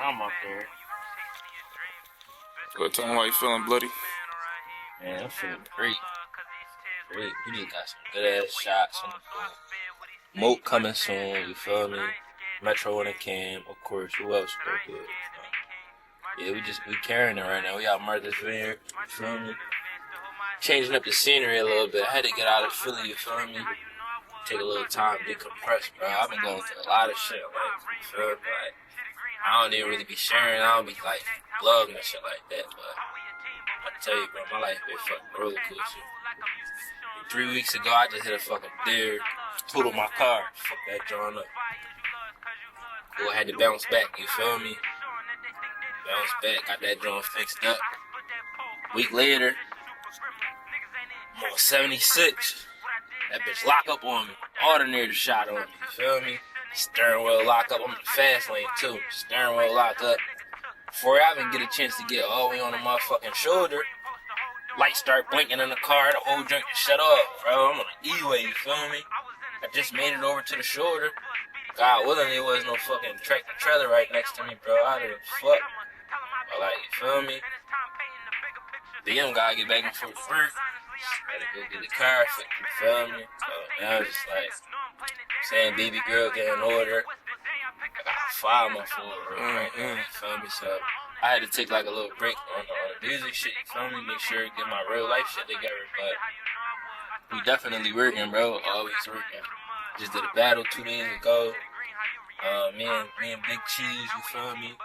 I'm up there. Go tell me why you feeling bloody. Man, I'm feeling great. Great. We just got some good ass shots on the floor. Moat coming soon, you feel me? Metro in the cam, of course. Who else go good? Yeah, we carrying it right now. We out Martha's Vineyard, you feel me? Changing up the scenery a little bit. I had to get out of Philly, you feel me? Take a little time, decompress, bro. I've been going through a lot of shit, like, you feel me? Like, I don't even really be sharing. I don't be, like, blogging and shit like that, but I tell you, bro, my life been fucking roller coaster. 3 weeks ago, I just hit a fucking deer, totaled my car, fuck that joint up. Cool, I had to bounce back, you feel me? Bounce back, got that joint fixed up. Week later, I'm on 76. That bitch lock up on me. Alternator shot on me, you feel me? Steering wheel lock up. I'm in the fast lane too. Steering wheel lock up. Before I even get a chance to get all the way on the motherfucking shoulder, lights start blinking in the car. The whole joint shut off, bro. I'm on an E-way, you feel me? I just made it over to the shoulder. God willing, there was no fucking tractor trailer right next to me, bro. I didn't fuck. But like, you feel me? The young guy get back and forth to work. Gotta go get the car fixed, you feel me? So now it's just like, saying baby girl getting older. I got 5 months old right now, you feel me? So I had to take like a little break on the music shit, you feel me? Make sure to get my real life shit together. But we definitely working, bro. Always working. Just did a battle 2 days ago. Me and Big Cheese, you feel me?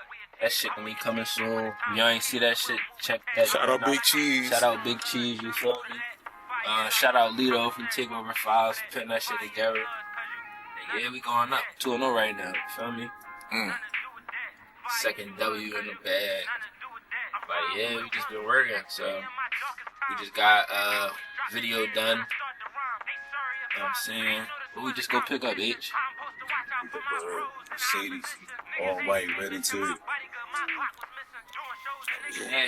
That shit gonna be coming soon. If y'all ain't see that shit, check that. Shout out Big Cheese. Shout out Big Cheese, you feel me? Shout out Lito from Takeover Files for putting that shit together. And yeah, we going up 2-0 right now, you feel me? Second W in the bag. But yeah, we just been working, so we just got video done. You know what I'm saying? But we just go pick up H. Mercedes, all white, red interior. Yeah.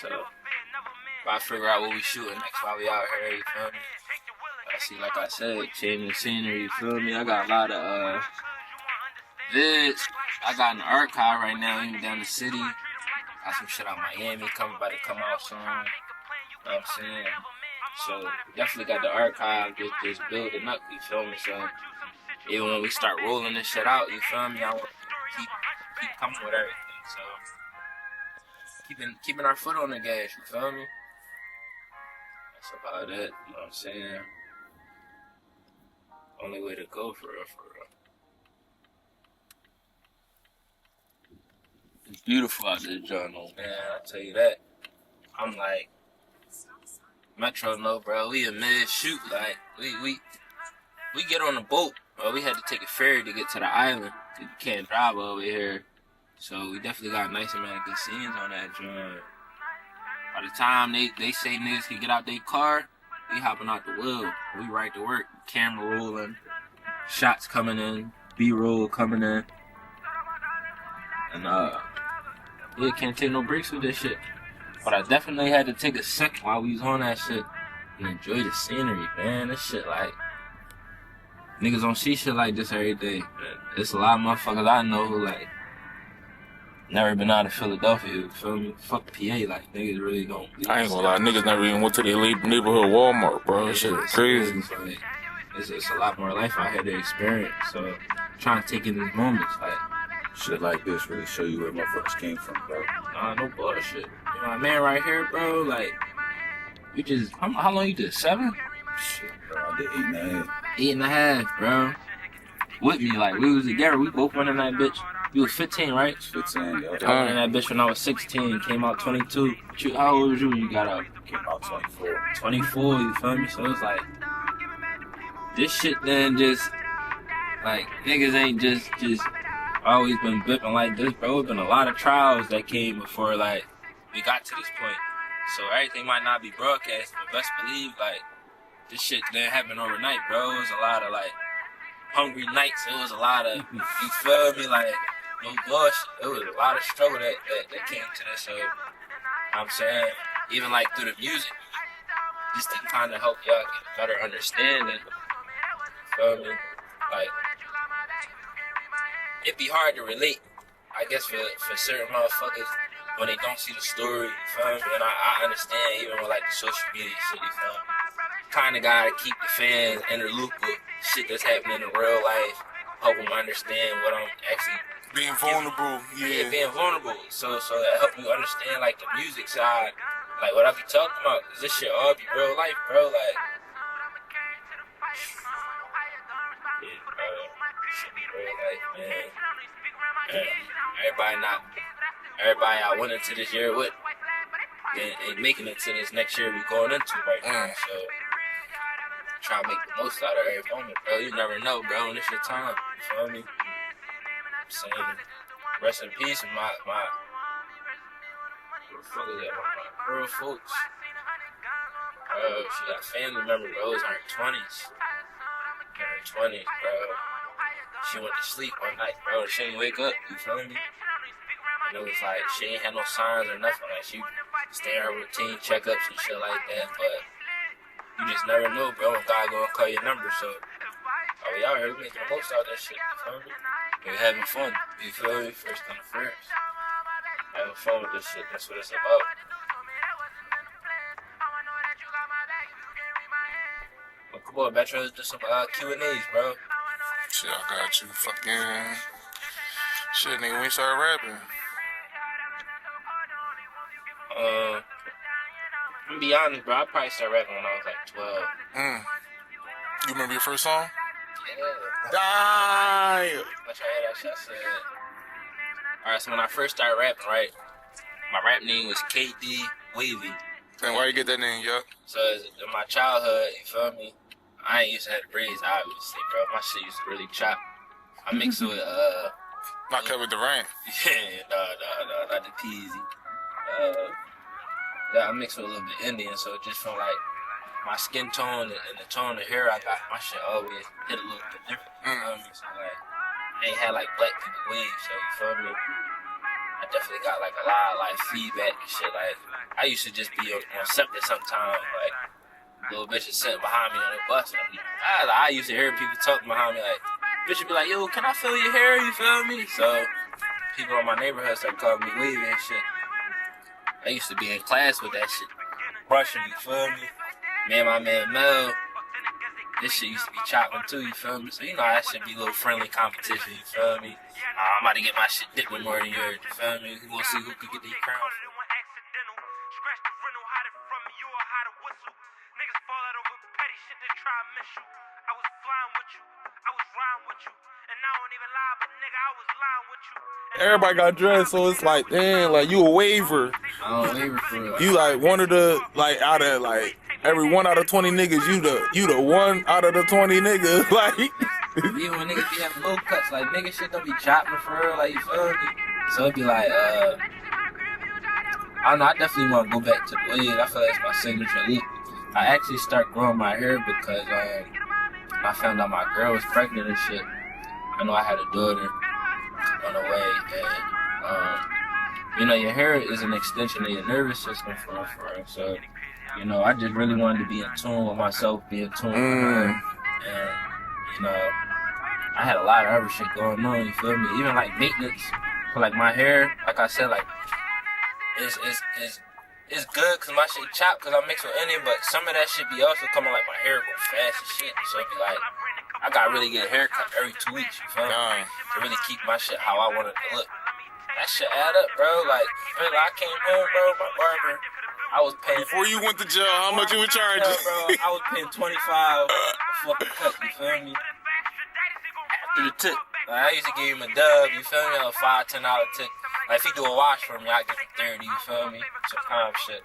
So, I figure out what we shooting next while we out here, you feel me? I see, like I said, changing the scenery, you feel me? I got a lot of vids. I got an archive right now, even down the city. Got some shit out Miami about to come out soon. You know what I'm saying? So, definitely got the archive just building up, you feel me? So, even when we start rolling this shit out, you feel me? I want to keep coming with everything. So, keeping our foot on the gas, you feel me? That's about it, you know what I'm saying? Only way to go for real. It's beautiful out there, John, man. I'll tell you that. I'm like, Metro, no, bro. We a mid-shoot. Like, we get on the boat, bro. We had to take a ferry to get to the island. You can't drive over here. So we definitely got a nice amount of good scenes on that joint. By the time they say niggas can get out their car, we hopping out the wheel. We right to work. Camera rolling. Shots coming in. B-roll coming in. And, yeah, can't take no breaks with this shit. But I definitely had to take a sec while we was on that shit and enjoy the scenery, man. This shit, like, niggas don't see shit like this every day. There's a lot of motherfuckers I know who, like, never been out of Philadelphia, you feel me? Fuck PA, like, niggas really don't. I ain't gonna lie, niggas never even went to the neighborhood Walmart, bro. That shit crazy. It's a lot more life I had to experience, so I'm trying to take in these moments, like, Shit like this really show you where motherfuckers came from, bro. nah, no bullshit. You know, my man right here, bro, like, you just, how long you did, 7? Shit, bro, I did 8.5. 8.5, bro. With me, like, we was together, we both went in that bitch. You was 15, right? 15, yo. I went in that bitch when I was 16, came out 22. How old was you when you got out? Came out 24. 24, you feel me? So it's like, this shit then just, like, niggas ain't just always been bipping like this, bro. It's been a lot of trials that came before, like, we got to this point. So everything might not be broadcast, but best believe, like, this shit didn't happen overnight, bro. It was a lot of, like, hungry nights. It was a lot of, you feel me, like, no bullshit. It was a lot of struggle that came to this. So, I'm saying, even, like, through the music, just to kind of help y'all get a better understanding. You feel me? Like, it'd be hard to relate, I guess, for certain motherfuckers when they don't see the story, you feel me? And I understand even with like the social media shit, you feel me? Kind of gotta keep the fans in the loop with shit that's happening in real life, help them understand what I'm actually Being vulnerable, yeah. being vulnerable. So that help you understand like the music side, like what I be talking about. Cause this shit all be real life, bro. Like, yeah, bro, shit be real life, man. Everybody I went into this year with, ain't making it to this next year we going into right now. So try to make the most out of every moment, bro. You never know, bro. And it's your time. You feel me? I'm saying, rest in peace, my what the fuck is that? My girl, folks. She got family members, bro. Those aren't 20s. In her 20s, bro. She went to sleep one night, bro. She didn't wake up. You feel me? And it was like she ain't had no signs or nothing. Like she stay in her routine checkups and shit like that, but you just never know, bro. When God gonna call your number, so we out here making the most out of that shit. You feel me? We having fun. You feel me? First thing first. Having fun with this shit. That's what it's about. Well, come on, Metro. Let's do some Q&As, bro. Shit, I got you. Fucking shit, nigga. When you started rapping? I'm gonna be honest, bro. I probably started rapping when I was like 12. You remember your first song? Yeah. Damn. Much I had that shit. I said. Alright, so when I first started rapping, right, my rap name was KD Wavy. And why you get that name, yo? So in my childhood, you feel me? I ain't used to have braids, obviously, bro. My shit used to really chop. I mixed with Not Kevin Durant. Yeah, no, not the Peasy. I mixed with a little bit Indian, so it just felt like my skin tone and the tone of hair I got, my shit always hit a little bit different. You feel me? So like, I ain't had like black people waves, so you feel me? I definitely got like a lot of like feedback and shit. Like, I used to just be on something sometimes, like little bitches sitting behind me on the bus. And I used to hear people talking behind me, like, bitch would be like, yo, can I feel your hair? You feel me? So people in my neighborhood started calling me wavy and shit. I used to be in class with that shit, brushing, you feel me? Me and my man Mel, this shit used to be chopping too, you feel me? So you know that should be a little friendly competition, you feel me? I'm about to get my shit dipped with more than yours, you feel me? We'll see who can get these crowns. Everybody got dressed, so it's like, damn, like you a waiver. I don't waver for real. You like one of the, like out of like every 1 out of 20 niggas, you the 1 out of the 20 niggas. Like even when niggas be having low cuts, like niggas shit don't be chopping for real, like you feel me? So it'd be like, I don't know, I definitely want to go back to the wave. I feel like it's my signature look. I actually started growing my hair because I found out my girl was pregnant and shit. I know I had a daughter on the way, and you know, your hair is an extension of your nervous system for real. So, you know, I just really wanted to be in tune with myself, be in tune with her, and you know, I had a lot of other shit going on. You feel me? Even like maintenance for like my hair. Like I said, like it's good because my shit chopped because I mix with Indian, but some of that shit be also coming like my hair go fast and shit. So it be like, I gotta really get a haircut every 2 weeks, you feel me? To really keep my shit how I want it to look. That shit add up, bro. Like, really, I came home, bro, my barber, I was paying... Before you went to jail, how much you were charging? Bro, I was paying $25 a fucking cut, you feel me? After the tip. Like, I used to give him a dub, you feel me? A $5, $10 tip. Like, if he do a wash for me, I give him 30, you feel me? Some kind of shit.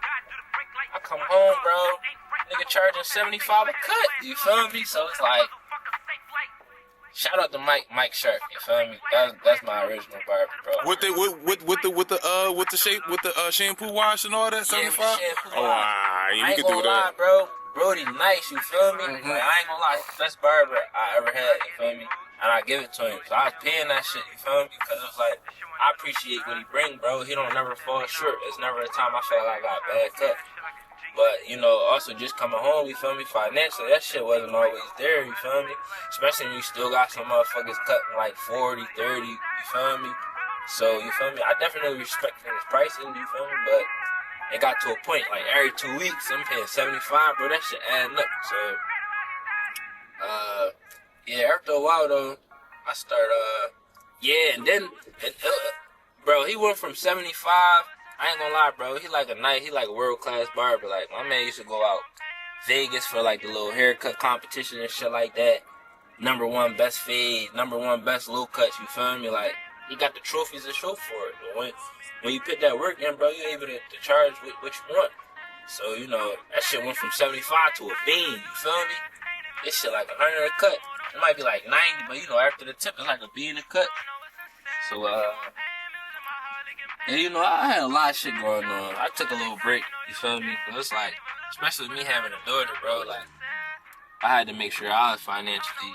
I come home, bro, nigga charging $75 a cut, you feel me? So it's like... Shout out to Mike Shark, you feel me? That's my original barber, bro. With the shampoo wash and all that, 75? Yeah, you I ain't can gonna do lie, that. bro. Brody nice, you feel me? Like, I ain't gonna lie, best barber I ever had, you feel me? And I give it to him. So I was paying that shit, you feel me? Because it was like, I appreciate what he bring, bro. He don't never fall short. It's never a time I feel like I got a bad cut. But, you know, also just coming home, you feel me, financially, that shit wasn't always there, you feel me? Especially when you still got some motherfuckers cutting like 40, 30, you feel me? So, you feel me? I definitely respect his prices, you feel me? But it got to a point, like every 2 weeks, I'm paying 75, bro, that shit adding up. So, yeah, after a while, though, I start, and then, bro, he went from 75. I ain't gonna lie, bro. He like a world-class barber. Like, my man used to go out Vegas for, like, the little haircut competition and shit like that. #1 best fade, #1 best low cuts, you feel me? Like, he got the trophies to show for it. But when you put that work in, bro, you're able to charge what you want. So, you know, that shit went from 75 to a bean, you feel me? This shit like 100 a cut. It might be like 90, but, you know, after the tip, it's like a bean a cut. So, and you know, I had a lot of shit going on. I took a little break, you feel me? But it's like, especially me having a daughter, bro, like, I had to make sure I was financially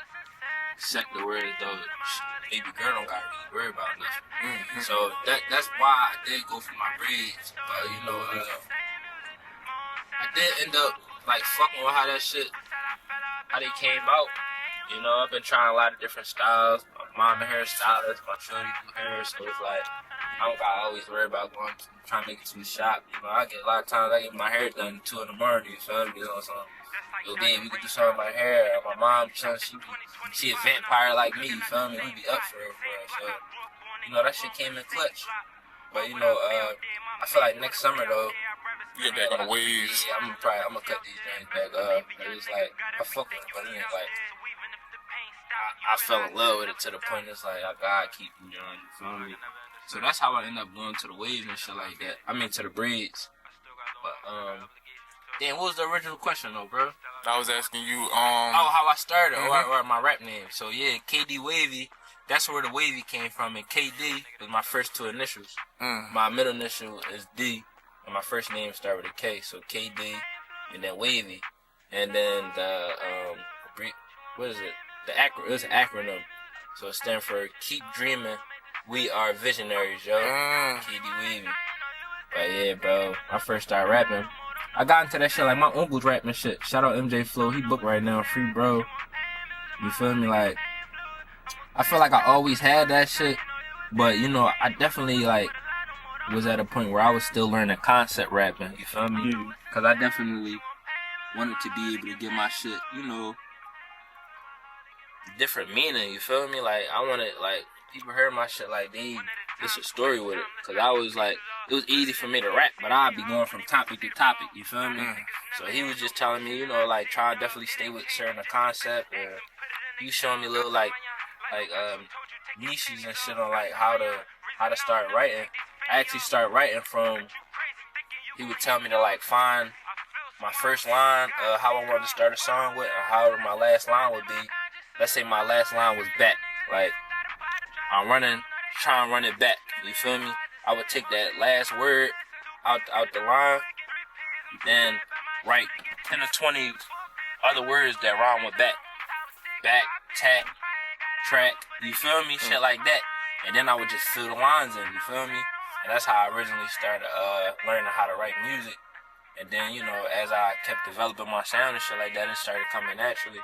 set to where the baby girl don't gotta really worry about nothing. Mm-hmm. So that's why I did go for my braids. But, you know, I did end up, like, fucking with how they came out. You know, I've been trying a lot of different styles. My mom a hairstylist, my shorty do hair, so it's like, I don't gotta always worry about trying to make it to the shop. You know, a lot of times I get my hair done at 2 in the morning, you feel me? You know, so, yo, babe, we could do something with my hair. My mom, she a vampire like me, you feel me? We be up for it. So, you know, that shit came in clutch. But, you know, I feel like next summer, though, you get back on the waves. Yeah, I'm gonna cut these things back up. It's like, I fuck with it, but it ain't like, I fell in love with it to the point it's like, I gotta keep it, you feel me? So that's how I end up going to the waves and shit like that. I mean, to the braids. But, damn, what was the original question, though, bro? I was asking you, how I started, mm-hmm. or my rap name. So, yeah, KD Wavy, that's where the Wavy came from. And KD is my first 2 initials. My middle initial is D, and my first name started with a K. So, KD, and then Wavy. And then what is it? It's an acronym. So, it stands for Keep Dreaming. We are visionaries, yo. KD Wavy. But yeah, bro, I first started rapping. I got into that shit like my uncle's rapping shit. Shout out MJ Flow, he booked right now, free bro. You feel me? Like, I feel like I always had that shit, but you know, I definitely like was at a point where I was still learning concept rapping. You feel me? Cause I definitely wanted to be able to get my shit, you know, different meaning. You feel me? Like, I wanted like. People heard my shit like, it's a story with it. Cause I was like, it was easy for me to rap, but I'd be going from topic to topic, you feel me? So he was just telling me, you know, like, try to definitely stay with certain concept. And he was showing me little, like niches and shit on, like, how to start writing. I actually started writing from, he would tell me to, like, find my first line, how I wanted to start a song with, or how my last line would be. Let's say my last line was back, like, I'm trying to run it back, you feel me? I would take that last word out the line, then write 10 or 20 other words that rhyme with back, tack, track, you feel me? Shit like that. And then I would just fill the lines in, you feel me? And that's how I originally started learning how to write music. And then, you know, as I kept developing my sound and shit like that, it started coming naturally.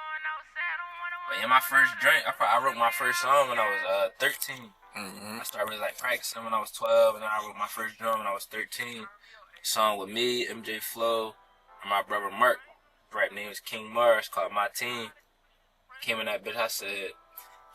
But in my first joint, I wrote my first song when I was 13. I started really like practicing when I was 12, and then I wrote my first drum when I was 13. A song with me, MJ Flow, and my brother Mark. His rap name is King Mars, called My Team. Came in that bitch, I said,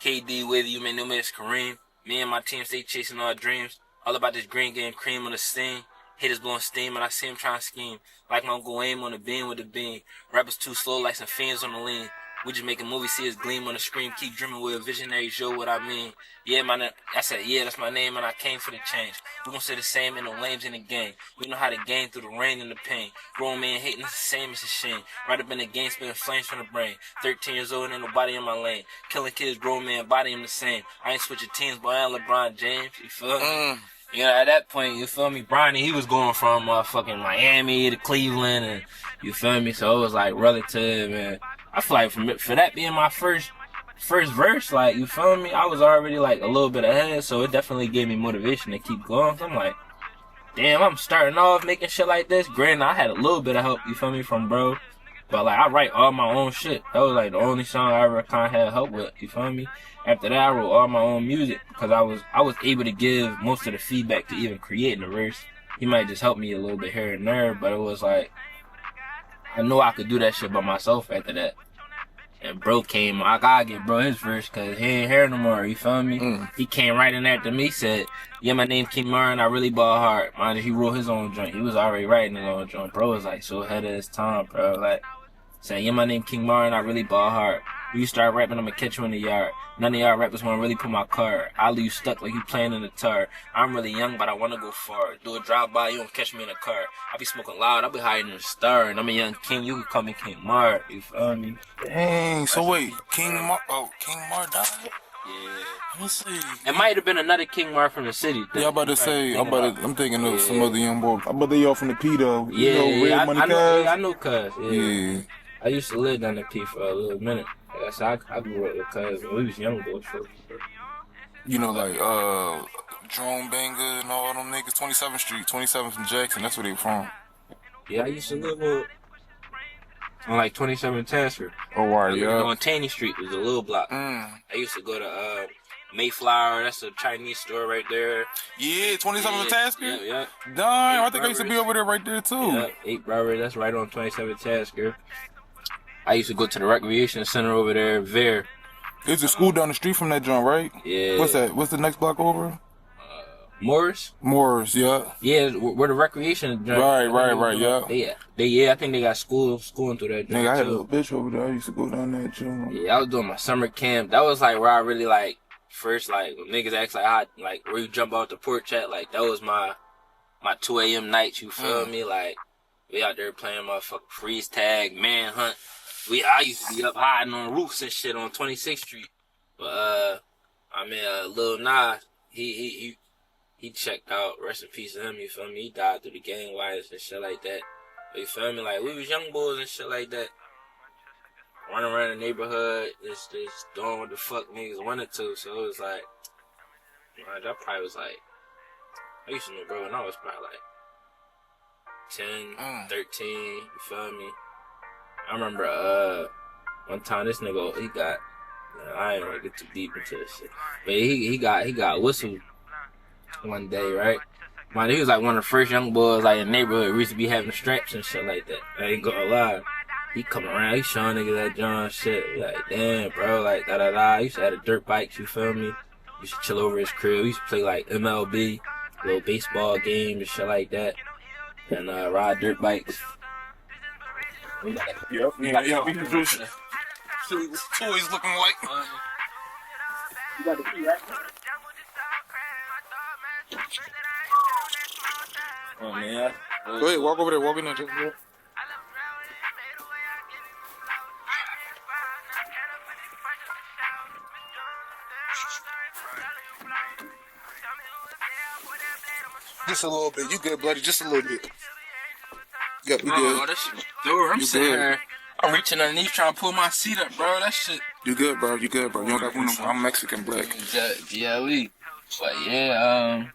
KD with you, man, new man, it's Kareem. Me and my team stay chasing our dreams. All about this green getting cream on the scene. Haters blowing steam, and I see him trying to scheme. Like my Uncle aim on the beam with the beam. Rappers too slow like some fiends on the lean. We just make a movie, see us gleam on the screen. Keep dreaming with a visionary, show what I mean. Yeah, I said, yeah, that's my name, and I came for the change. We gon' say the same, and no lames in the game. We know how to gain through the rain and the pain. Grown man hating, it's the same, it's a shame. Right up in the game, spitting flames from the brain. 13 years old, ain't nobody in my lane. Killing kids, grown man, body I'm the same. I ain't switching teams, but I am LeBron James, you feel me? You know, at that point, you feel me? Bronny, he was going from fucking Miami to Cleveland, and you feel me? So it was like relative, and I feel like for that being my first verse, like, you feel me? I was already like a little bit ahead, so it definitely gave me motivation to keep going. So I'm like, damn, I'm starting off making shit like this. Granted, I had a little bit of help, you feel me, from bro. But like I write all my own shit. That was like the only song I ever kind of had help with. You feel me? After that, I wrote all my own music because I was able to give most of the feedback to even creating the verse. He might just help me a little bit here and there, but it was like I knew I could do that shit by myself after that. And bro came, I gotta get bro his verse because he ain't here no more, you feel me? He came right in after me, said, yeah, my name's King Mar and I really ball hard. Mind you, he wrote his own joint. He was already writing his own joint. Bro was like so ahead of his time, bro. Like, saying, yeah, my name King Mar and I really ball hard. When you start rapping, I'ma catch you in the yard. None of y'all rappers wanna really put my car. I'll leave you stuck like you playing in the tar. I'm really young, but I wanna go far. Do a drive-by, you don't catch me in a car. I be smoking loud, I be hiding in the star. And I'm a young king, you can call me King Mar. You feel me? Dang, so wait, King Mar died? Yeah. Let me see. It might have been another King Mar from the city. Yeah, I'm about to say, I'm thinking of some other young boy. I bet they all from the P though. Yeah, you know, Red Money Cuz? I know Cuz. Yeah. I used to live down the P for a little minute. Like I said, I grew up with Cuz when we was young boys. You know, like, Drone Banger and all them niggas, 27th Street, 27th and Jackson, that's where they from. Yeah, I used to live on like 27th Tasker. Oh, wow, yeah. On Taney Street was a little block. I used to go to Mayflower, that's a Chinese store right there. Yeah, 27th Tasker? Yeah. Darn, I think I used to be over there right there too. Yeah, 8 Brothers, that's right on 27th Tasker. I used to go to the recreation center over there, There's a school down the street from that joint, right? Yeah. What's that? What's the next block over? Morris, yeah. Yeah, where the recreation. Right, yeah. Yeah, I think they got schooling through that. Nigga, I had a little bitch over there. I used to go down there too. Yeah, I was doing my summer camp. That was like where I really like first like when niggas ask like how like where you jump out the porch at. Like that was my 2 a.m. nights. You feel me? Like we out there playing motherfucking freeze tag, manhunt. I used to be up hiding on roofs and shit on 26th Street. But Lil Nas, he checked out. Rest in peace to him. You feel me? He died through the gang violence and shit like that. But you feel me? Like we was young boys and shit like that. Running around the neighborhood, just doing what the fuck niggas wanted to. So it was like, that probably was like, I used to know bro when I was probably like 10, 13. You feel me? I remember one time this nigga he got. I ain't gonna get too deep into this shit, but he got whistled one day, right? Man, he was like one of the first young boys like in the neighborhood. We used to be having straps and shit like that. I ain't gonna lie. He come around, he showing niggas that John shit. We like, damn, bro, like da. I used to have the dirt bikes, you feel me? We used to chill over his crib. We used to play like MLB, little baseball games and shit like that, and ride dirt bikes. Yep. We can do shit. Toys looking like. You got the key, right? Oh man. Go ahead, walk over there, walk in there, just bro. Just a little bit. You good, bloody? Just a little bit. Yep, we good. Oh, that shit, dude, I'm sitting here. I'm reaching underneath trying to pull my seat up, bro. That shit. You good, bro? You good, bro? You don't got one no more. I'm Mexican black. GLE. But yeah,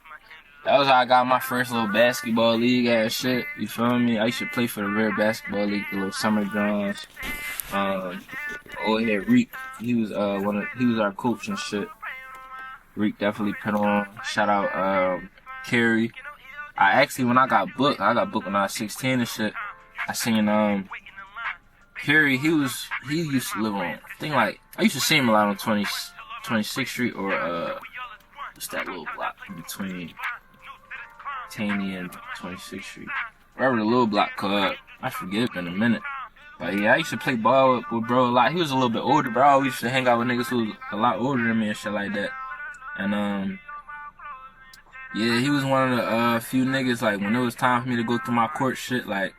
that was how I got my first little basketball league ass shit. You feel me? I used to play for the Rare Basketball League, the little summer Johns. Old head Reek, he was our coach and shit. Reek definitely put on. Shout out Kerry. When I got booked when I was 16 and shit. I seen Kerry, he used to live on, I think like, I used to see him a lot on 26th Street or what's that little block in between Taney and 26th Street. Wherever the little block called, I forget, it's been a minute. But yeah, I used to play ball with bro a lot. He was a little bit older, bro. I always used to hang out with niggas who was a lot older than me and shit like that. And yeah, he was one of the few niggas, like, when it was time for me to go through my court shit, like,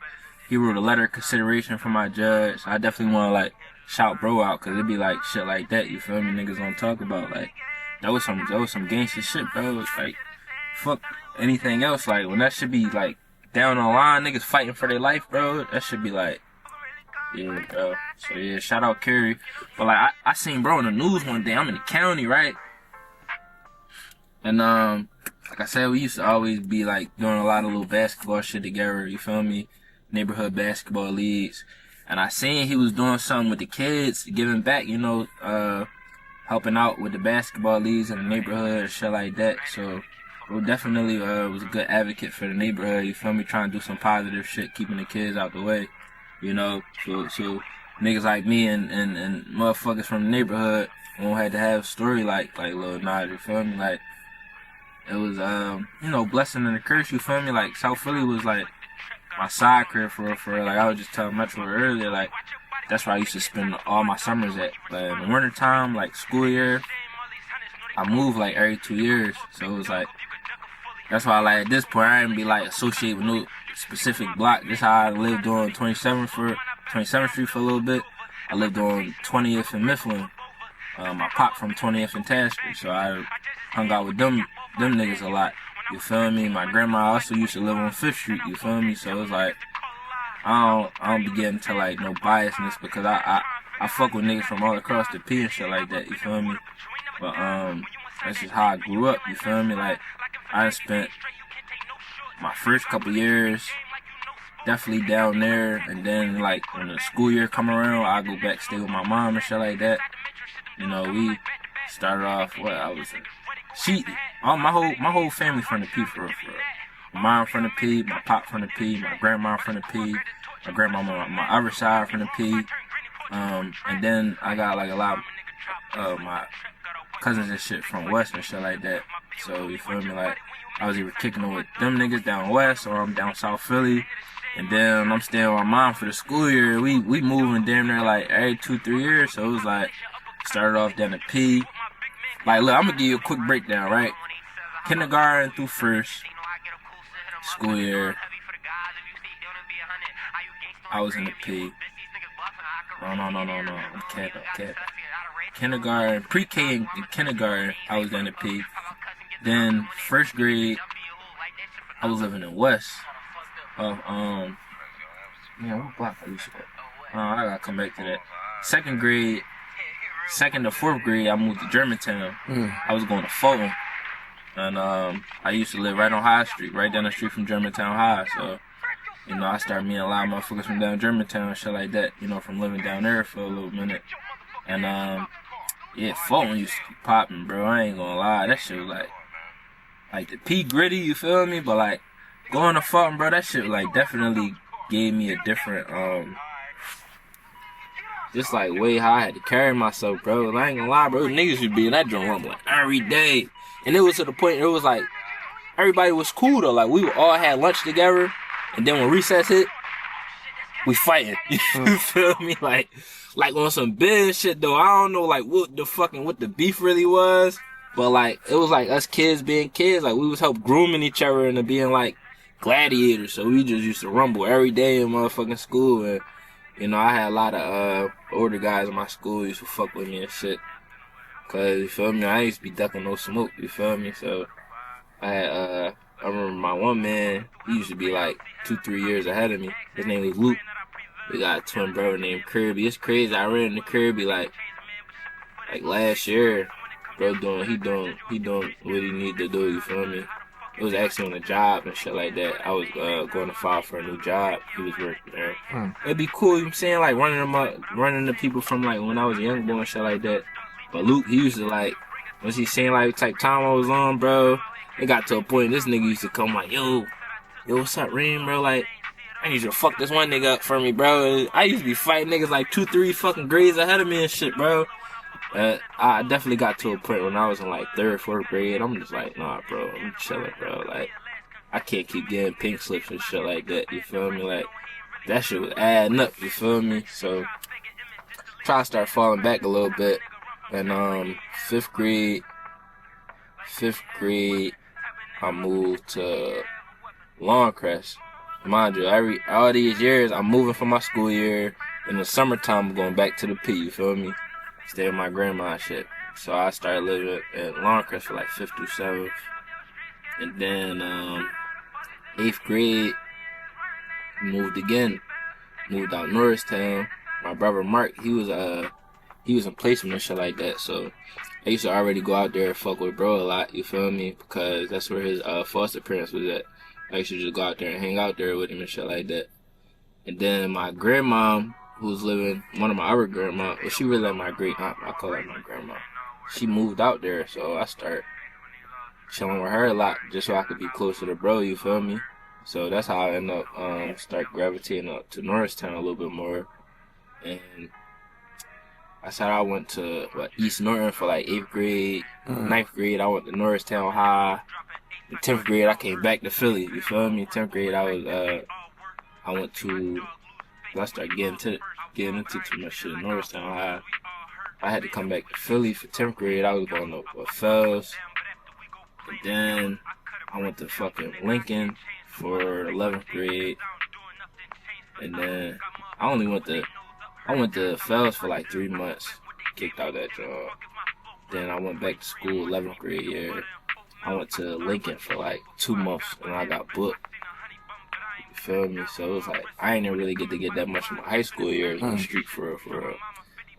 he wrote a letter of consideration for my judge. I definitely want to, like, shout bro out, because it'd be, like, shit like that, you feel me? Niggas don't talk about, like, that was some gangster shit, bro. It's like, fuck anything else. Like, when that should be, like, down the line, niggas fighting for their life, bro, that should be, like, yeah, bro. So, yeah, shout out Kerry. But, like, I seen bro in the news one day. I'm in the county, right? And, like I said, we used to always be like doing a lot of little basketball shit together, you feel me? Neighborhood basketball leagues. And I seen he was doing something with the kids, giving back, you know, helping out with the basketball leagues in the neighborhood and shit like that. So, bro definitely was a good advocate for the neighborhood, you feel me? Trying to do some positive shit, keeping the kids out the way, you know? So niggas like me and motherfuckers from the neighborhood won't have to have a story like Lil Nas, you feel me? Like, it was, you know, blessing and a curse, you feel me? Like, South Philly was like my side crib for real. Like, I was just telling Metro earlier, like, that's where I used to spend all my summers at. But in the winter time, like school year, I moved like every 2 years. So it was like, that's why like at this point I didn't be like associated with no specific block. This how I lived on 27th Street for a little bit. I lived on 20th and Mifflin. I popped from 20th and Tasker, so I hung out with them niggas a lot. You feel me? My grandma also used to live on 5th Street. You feel me? So it was like, I don't be getting to like no biasness because I fuck with niggas from all across the P and shit like that. You feel me? But that's just how I grew up. You feel me? Like, I spent my first couple years definitely down there, and then like when the school year come around, I go back stay with my mom and shit like that. You know, we started off my whole family from the P for real. My mom from the P, my pop from the P, my grandma from the P, my grandmama on my other side from the P, and then I got like a lot of my cousins and shit from West and shit like that. So you feel me? Like, I was either kicking it with them niggas down West or I'm down South Philly. And then I'm staying with my mom for the school year. We moving damn near like every 2-3 years. So it was like, started off down the P. Like, look, I'm gonna give you a quick breakdown, right? Kindergarten through first school year, I was in the P. No. I'm capping. Kindergarten, pre-K and kindergarten, I was in the P. Then first grade, I was living in West. What block I used to go? I gotta come back to that. Second to fourth grade, I moved to Germantown. I was going to Fulton. And I used to live right on High Street, right down the street from Germantown High. So, you know, I started meeting a lot of motherfuckers from down Germantown and shit like that, you know, from living down there for a little minute. And, yeah, Fulton used to be popping, bro. I ain't gonna lie. That shit was like the P gritty, you feel me? But, like, going to Fulton, bro, that shit, like, definitely gave me a different, just, like, way how I had to carry myself, bro. I ain't gonna lie, bro. Niggas would be in that drum rumble like, every day. And it was to the point, it was like, everybody was cool, though. Like, we all had lunch together. And then when recess hit, we fighting. You feel me? Like on some big shit, though. I don't know, like, what the beef really was. But, like, it was like us kids being kids. Like, we was help grooming each other into being, like, gladiators. So we just used to rumble every day in motherfucking school. And, you know, I had a lot of older guys in my school who used to fuck with me and shit. Cause, you feel me, I used to be ducking no smoke, you feel me? So, I remember my one man, he used to be like 2-3 years ahead of me. His name was Luke. We got a twin brother named Kirby. It's crazy, I ran into Kirby like last year. Bro he doing what he need to do, you feel me? It was actually on a job and shit like that. I was going to file for a new job. He was working there. It'd be cool, you know what I'm saying? Like running to people from like when I was a young boy and shit like that. But Luke, he used to like, once he seen like type time I was on, bro, it got to a point this nigga used to come like, yo, what's up, Reem, bro? Like, I need you to fuck this one nigga up for me, bro. I used to be fighting niggas like 2-3 fucking grades ahead of me and shit, bro. I definitely got to a point when I was in like 3rd, 4th grade. I'm just like, nah, bro, I'm chilling, bro. Like, I can't keep getting pink slips and shit like that, you feel me? Like, that shit was adding up, you feel me? So, try to start falling back a little bit. And 5th grade, I moved to Longcrest. Mind you, all these years, I'm moving for my school year. In the summertime, I'm going back to the P, you feel me? Stay with my grandma and shit. So I started living at Longcrest for like 5th through 7th. And then 8th grade, moved again. Moved out Norristown. My brother Mark, he was in placement and shit like that. So I used to already go out there and fuck with bro a lot, you feel me? Because that's where his foster parents was at. I used to just go out there and hang out there with him and shit like that. And then my grandma, who was living, one of my other grandma, well, she really like my great aunt, I call her my grandma. She moved out there, so I start chilling with her a lot just so I could be closer to bro, you feel me? So that's how I end up start gravitating up to Norristown a little bit more. And I said I went to East Norton for like 8th grade, 9th grade I went to Norristown High. In 10th grade I came back to Philly, you feel me? 10th grade I went to, I started getting into too much shit in Norristown High. I had to come back to Philly for 10th grade. I was going to Fells. And then I went to fucking Lincoln for 11th grade. And then I went to Fells for like 3 months. Kicked out that job. Then I went back to school 11th grade year. I went to Lincoln for like 2 months and I got booked. You feel me? So it was like, I ain't really get to get that much in my high school years on the street for real.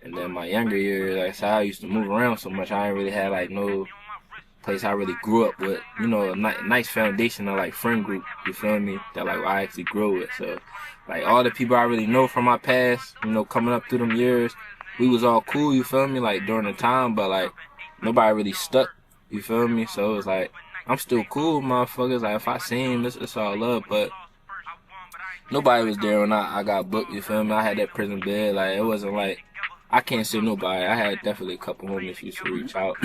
And then my younger years, like I said, I used to move around so much, I ain't really had like no place I really grew up with, you know, a nice foundation of like friend group, you feel me, that like I actually grew with. So like all the people I really know from my past, you know, coming up through them years, we was all cool, you feel me, like during the time, but like nobody really stuck, you feel me. So it was like, I'm still cool with motherfuckers, like if I see him, it's all love, but nobody was there when I got booked, you feel me. I had that prison bed, like it wasn't like, I can't say nobody. I had definitely a couple homies who used to reach out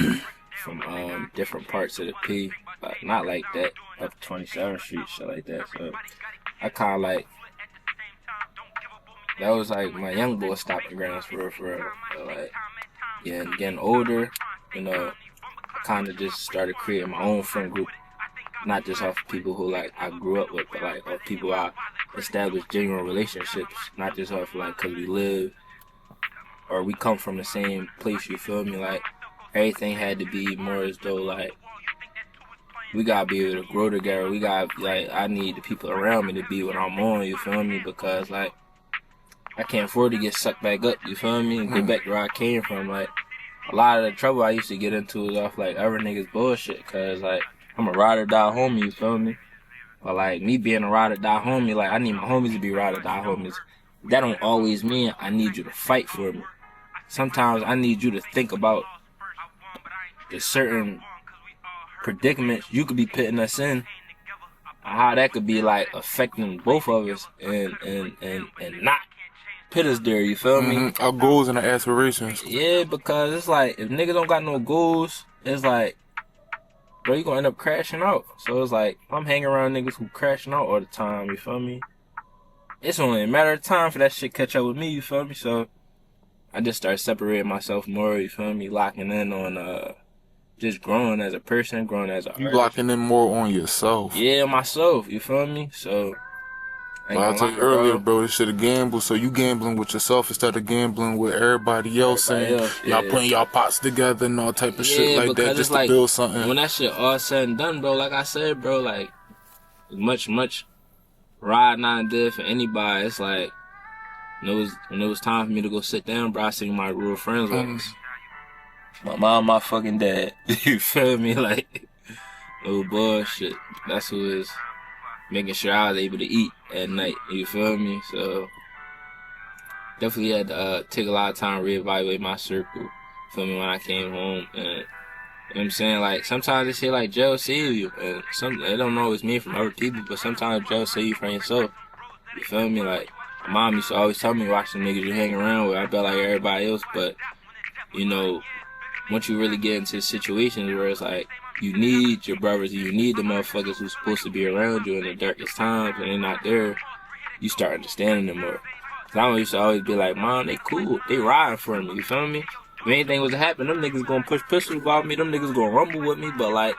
from different parts of the P, but not like that, up 27th Street, shit like that. So I kind of like, that was like my young boy stopping grounds for real. But like, yeah, getting older, you know, I kind of just started creating my own friend group, not just off people who like I grew up with, but like of people I established genuine relationships, not just off like because we live or we come from the same place, you feel me? Like, everything had to be more as though, like, we gotta be able to grow together. We gotta, like, I need the people around me to be what I'm on, you feel me? Because, like, I can't afford to get sucked back up, you feel me? And get back to where I came from. Like, a lot of the trouble I used to get into was off, like, other niggas' bullshit. Because, like, I'm a ride or die homie, you feel me? But, like, me being a ride or die homie, like, I need my homies to be ride or die homies. That don't always mean I need you to fight for me. Sometimes I need you to think about the certain predicaments you could be putting us in, how that could be like affecting both of us and not put us there, you feel me? Our goals and our aspirations. Yeah, because it's like if niggas don't got no goals, it's like, bro, you gonna end up crashing out. So it's like I'm hanging around niggas who crashing out all the time, you feel me? It's only a matter of time for that shit catch up with me, you feel me? So I just started separating myself more, you feel me? Locking in on just growing as a person, growing as an artist. You locking in more on yourself. Yeah, myself, you feel me? So I told you earlier, bro, this shit a gamble, so you gambling with yourself instead of gambling with everybody else, y'all putting y'all pots together and all type of shit like that just to like, build something. When that shit all said and done, bro, like I said, bro, like much ride not did for anybody. It's like when it was time for me to go sit down, bro, I seen my real friends was my mom, my fucking dad. You feel me? Like, no bullshit. That's who is making sure I was able to eat at night. You feel me? So, definitely had to take a lot of time to reevaluate my circle. You feel me? When I came home. And, you know what I'm saying? Like, sometimes they say, like, jail save you. And it don't always mean from other people, but sometimes jail save you from yourself. You feel me? Like, my mom used to always tell me, watch the niggas you hang around with. I felt like everybody else, but, you know, once you really get into situations where it's like, you need your brothers, you need the motherfuckers who's supposed to be around you in the darkest times, and they're not there, you start understanding them more. Cause I used to always be like, Mom, they cool, they riding for me, you feel me? If anything was to happen, them niggas gonna push pistols about me, them niggas gonna rumble with me, but like,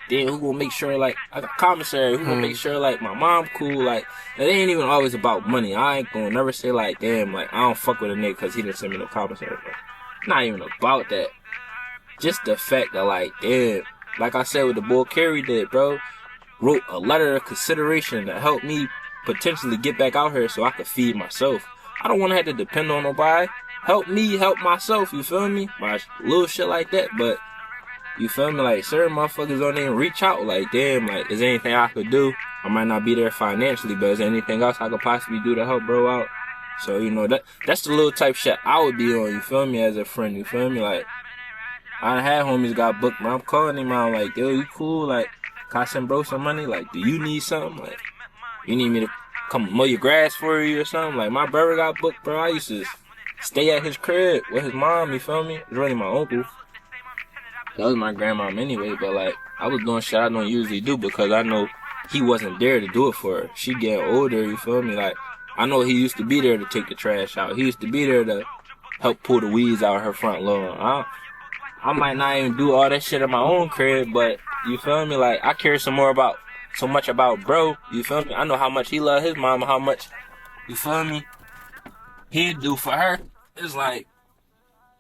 then who gonna make sure, like, I got commissary, who gonna make sure, like, my mom cool, like, it ain't even always about money. I ain't gonna never say, like, damn, like, I don't fuck with a nigga cause he didn't send me no commissary, bro. Not even about that. Just the fact that, like, damn, like I said what the boy Kerry did, bro, wrote a letter of consideration to help me potentially get back out here so I could feed myself. I don't want to have to depend on nobody. help me help myself, you feel me? By little shit like that, but you feel me? Like, certain motherfuckers don't even reach out. Like, damn, like, is there anything I could do? I might not be there financially, but is there anything else I could possibly do to help bro out? So, you know, that's the little type shit I would be on, you feel me, as a friend, you feel me? Like, I had homies got booked, man. I'm calling him out, like, yo, you cool? Like, can I send bro some money? Like, do you need something? Like, you need me to come mow your grass for you or something? Like, my brother got booked, bro. I used to stay at his crib with his mom, you feel me? It was really my uncle. That was my grandmom anyway, but like, I was doing shit I don't usually do because I know he wasn't there to do it for her. She getting older, you feel me? Like, I know he used to be there to take the trash out. He used to be there to help pull the weeds out of her front lawn. I might not even do all that shit in my own crib, but you feel me? Like, I care so much about bro, you feel me? I know how much he love his mama, how much, you feel me, he'd do for her. It's like,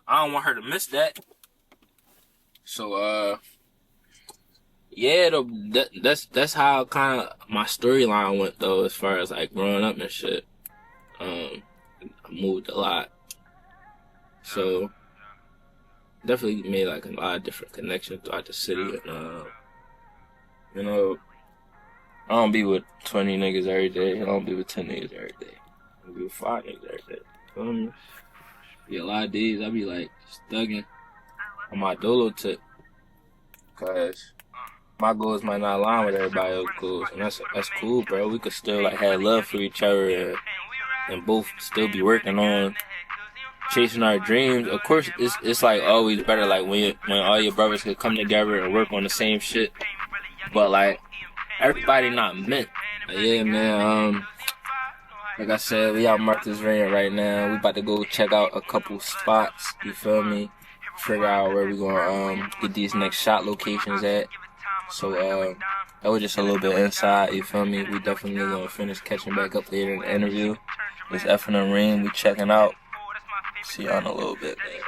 I don't want her to miss that. So, yeah, that's how kind of my storyline went, though, as far as, like, growing up and shit. I moved a lot. So, definitely made, like, a lot of different connections throughout the city. And, you know, I don't be with 20 niggas every day. I don't be with 10 niggas every day. I be with 5 niggas every day. Be a lot of days I be, like, stugging on my dolo tip, cause my goals might not align with everybody else's goals, and that's cool, bro. We could still like have love for each other and both still be working on chasing our dreams. Of course, it's like always better like when all your brothers could come together and work on the same shit, but like everybody not meant. Like, yeah, man. Like I said, we out Martha's Vineyard right now. We about to go check out a couple spots. You feel me? Figure out where we gonna get these next shot locations at. So that was just a little bit inside. You feel me? We definitely gonna finish catching back up later in the interview. It's FNM Reem. We checking out. See y'all in a little bit, man.